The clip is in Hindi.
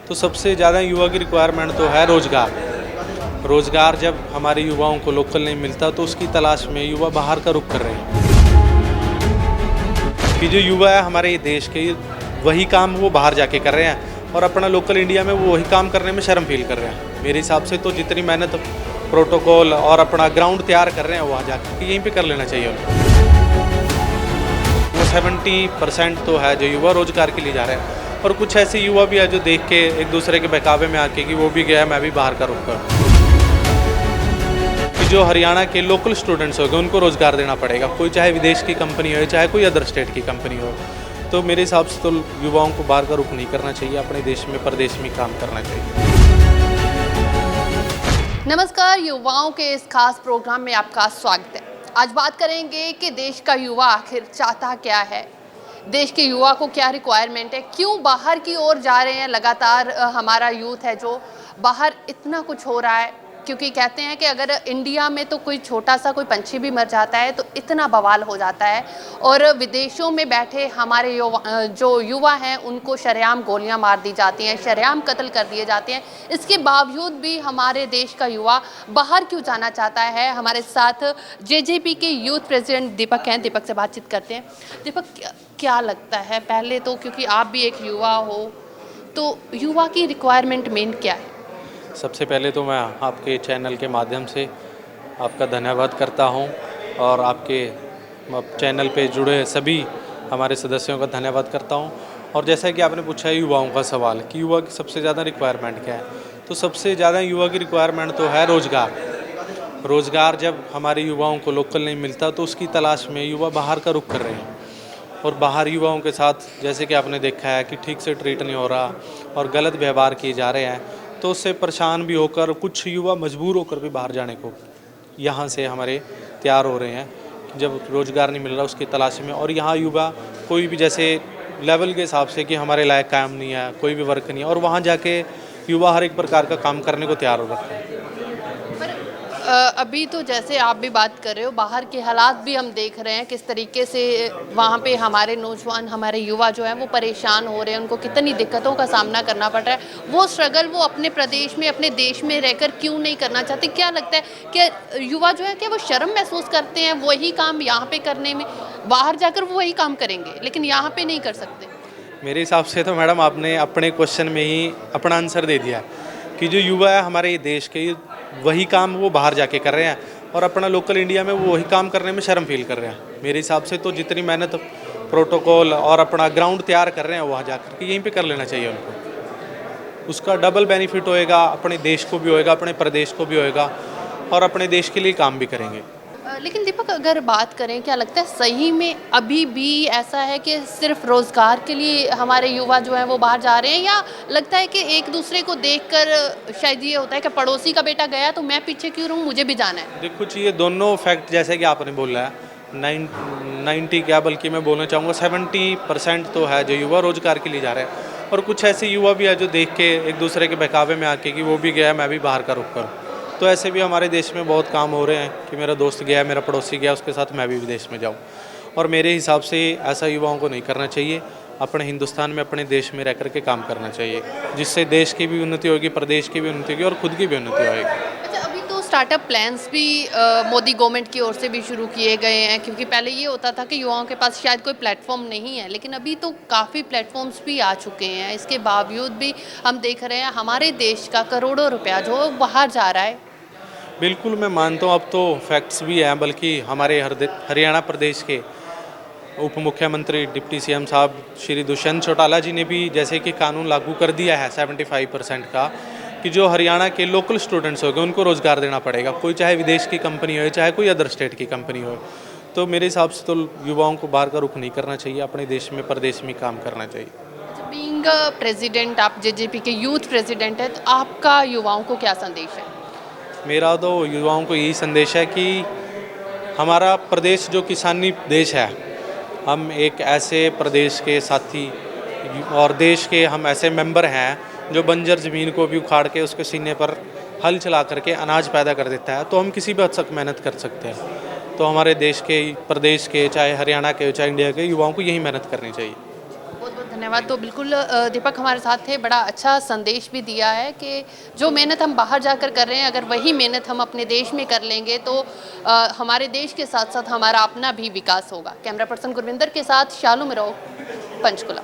तो सबसे ज़्यादा युवा की रिक्वायरमेंट तो है रोज़गार। रोज़गार जब हमारे युवाओं को लोकल नहीं मिलता तो उसकी तलाश में युवा बाहर का रुख कर रहे हैं। कि जो युवा है हमारे देश के, वही काम वो बाहर जाके कर रहे हैं और अपना लोकल इंडिया में वो वही काम करने में शर्म फील कर रहे हैं। मेरे हिसाब से तो जितनी मेहनत प्रोटोकॉल और अपना ग्राउंड तैयार कर रहे हैं वहाँ जाकर यहीं पे कर लेना चाहिए उनको। वो 70% तो है जो युवा रोज़गार के लिए जा रहे हैं, और कुछ ऐसे युवा भी है जो देख के एक दूसरे के बहकावे में आके कि वो भी गया मैं भी बाहर का रुख करूँ। कि जो हरियाणा के लोकल स्टूडेंट्स हो गए उनको रोज़गार देना पड़ेगा, कोई चाहे विदेश की कंपनी हो चाहे कोई अदर स्टेट की कंपनी हो। तो मेरे हिसाब से तो युवाओं को बाहर का रुख नहीं करना चाहिए, अपने देश में प्रदेश में काम करना चाहिए। नमस्कार, युवाओं के इस खास प्रोग्राम में आपका स्वागत है। आज बात करेंगे कि देश का युवा आखिर चाहता क्या है, देश के युवा को क्या रिक्वायरमेंट है, क्यों बाहर की ओर जा रहे हैं। लगातार हमारा यूथ है जो बाहर इतना कुछ हो रहा है, क्योंकि कहते हैं कि अगर इंडिया में तो कोई छोटा सा कोई पंछी भी मर जाता है तो इतना बवाल हो जाता है, और विदेशों में बैठे हमारे जो युवा हैं उनको शरेआम गोलियां मार दी जाती हैं, शरेआम कत्ल कर दिए जाते हैं। इसके बावजूद भी हमारे देश का युवा बाहर क्यों जाना चाहता है। हमारे साथ जेजेपी के यूथ प्रेसिडेंट दीपक हैं, दीपक से बातचीत करते हैं। दीपक, क्या लगता है, पहले तो क्योंकि आप भी एक युवा हो, तो युवा की रिक्वायरमेंट मेन क्या है? सबसे पहले तो मैं आपके चैनल के माध्यम से आपका धन्यवाद करता हूं, और आपके चैनल पे जुड़े सभी हमारे सदस्यों का धन्यवाद करता हूं। और जैसा कि आपने पूछा है युवाओं का सवाल कि युवा की सबसे ज़्यादा रिक्वायरमेंट क्या है, तो सबसे ज़्यादा युवा की रिक्वायरमेंट तो है रोज़गार। रोज़गार जब हमारे युवाओं को लोकल नहीं मिलता तो उसकी तलाश में युवा बाहर का रुख कर रहे हैं, और बाहर युवाओं के साथ जैसे कि आपने देखा है कि ठीक से ट्रीट नहीं हो रहा और गलत व्यवहार किए जा रहे हैं, तो उससे परेशान भी होकर कुछ युवा मजबूर होकर भी बाहर जाने को यहाँ से हमारे तैयार हो रहे हैं जब रोज़गार नहीं मिल रहा उसकी तलाश में। और यहाँ युवा कोई भी जैसे लेवल के हिसाब से कि हमारे लायक काम नहीं है, कोई भी वर्क नहीं है, और वहाँ जाके युवा हर एक प्रकार का काम करने को तैयार हो रखा है। अभी तो जैसे आप भी बात कर रहे हो, बाहर के हालात भी हम देख रहे हैं किस तरीके से वहाँ पे हमारे नौजवान, हमारे युवा जो हैं वो परेशान हो रहे हैं, उनको कितनी दिक्कतों का सामना करना पड़ रहा है। वो स्ट्रगल वो अपने प्रदेश में, अपने देश में रहकर क्यों नहीं करना चाहते? क्या लगता है कि युवा जो है क्या वो शर्म महसूस करते हैं वही काम यहाँ पे करने में? बाहर जाकर वो वही काम करेंगे लेकिन यहाँ पे नहीं कर सकते। मेरे हिसाब से तो मैडम आपने अपने क्वेश्चन में ही अपना आंसर दे दिया कि जो युवा है हमारे देश के, वही काम वो बाहर जाके कर रहे हैं और अपना लोकल इंडिया में वो वही काम करने में शर्म फील कर रहे हैं। मेरे हिसाब से तो जितनी मेहनत प्रोटोकॉल और अपना ग्राउंड तैयार कर रहे हैं वहाँ जाकर के यहीं पे कर लेना चाहिए उनको। उसका डबल बेनिफिट होएगा, अपने देश को भी होएगा, अपने प्रदेश को भी होएगा, और अपने देश के लिए काम भी करेंगे। लेकिन दीपक, अगर बात करें, क्या लगता है सही में अभी भी ऐसा है कि सिर्फ रोज़गार के लिए हमारे युवा जो हैं वो बाहर जा रहे हैं, या लगता है कि एक दूसरे को देखकर शायद ये होता है कि पड़ोसी का बेटा गया तो मैं पीछे क्यों रहूं, मुझे भी जाना है? देखो जी, ये दोनों फैक्ट जैसे कि आपने बोला है 90 क्या बल्कि मैं बोलना चाहूँगा 70% तो है जो युवा रोज़गार के लिए जा रहे हैं, और कुछ ऐसे युवा भी है जो देख के एक दूसरे के बहकावे में आके कि वो भी गया मैं भी बाहर का रुख करूँ। तो ऐसे भी हमारे देश में बहुत काम हो रहे हैं कि मेरा दोस्त गया, मेरा पड़ोसी गया, उसके साथ मैं भी विदेश में जाऊं। और मेरे हिसाब से ऐसा युवाओं को नहीं करना चाहिए। अपने हिंदुस्तान में, अपने देश में रह कर के काम करना चाहिए, जिससे देश की भी उन्नति होगी, प्रदेश की भी उन्नति होगी और खुद की भी उन्नति होगी। अच्छा, अभी तो स्टार्टअप प्लान्स भी मोदी गवर्नमेंट की ओर से भी शुरू किए गए हैं, क्योंकि पहले ये होता था कि युवाओं के पास शायद कोई प्लेटफॉर्म नहीं है, लेकिन अभी तो काफ़ी प्लेटफॉर्म्स भी आ चुके हैं। इसके बावजूद भी हम देख रहे हैं हमारे देश का करोड़ों रुपया जो बाहर जा रहा है। बिल्कुल, मैं मानता हूँ अब तो फैक्ट्स भी हैं, बल्कि हमारे हरियाणा प्रदेश के उप मुख्यमंत्री डिप्टी सीएम साहब श्री दुष्यंत चौटाला जी ने भी जैसे कि कानून लागू कर दिया है 75% का, कि जो हरियाणा के लोकल स्टूडेंट्स हो गए उनको रोज़गार देना पड़ेगा, कोई चाहे विदेश की कंपनी हो चाहे कोई अदर स्टेट की कंपनी हो। तो मेरे हिसाब से तो युवाओं को बाहर का रुख नहीं करना चाहिए, अपने देश में, प्रदेश में काम करना चाहिए। बीइंग प्रेसिडेंट, आप जेजेपी के यूथ प्रेसिडेंट हैं, तो आपका युवाओं को क्या संदेश है? मेरा तो युवाओं को यही संदेश है कि हमारा प्रदेश जो किसानी देश है, हम एक ऐसे प्रदेश के साथी और देश के हम ऐसे मेंबर हैं जो बंजर ज़मीन को भी उखाड़ के उसके सीने पर हल चला करके अनाज पैदा कर देता है। तो हम किसी भी हद तक मेहनत कर सकते हैं। तो हमारे देश के, प्रदेश के, चाहे हरियाणा के, चाहे इंडिया के युवाओं को यही मेहनत करनी चाहिए। बहुत बहुत धन्यवाद। तो बिल्कुल दीपक हमारे साथ थे, बड़ा अच्छा संदेश भी दिया है कि जो मेहनत हम बाहर जाकर कर रहे हैं, अगर वही मेहनत हम अपने देश में कर लेंगे तो हमारे देश के साथ साथ हमारा अपना भी विकास होगा। कैमरा पर्सन गुरविंदर के साथ शालू मिरो, पंचकुला।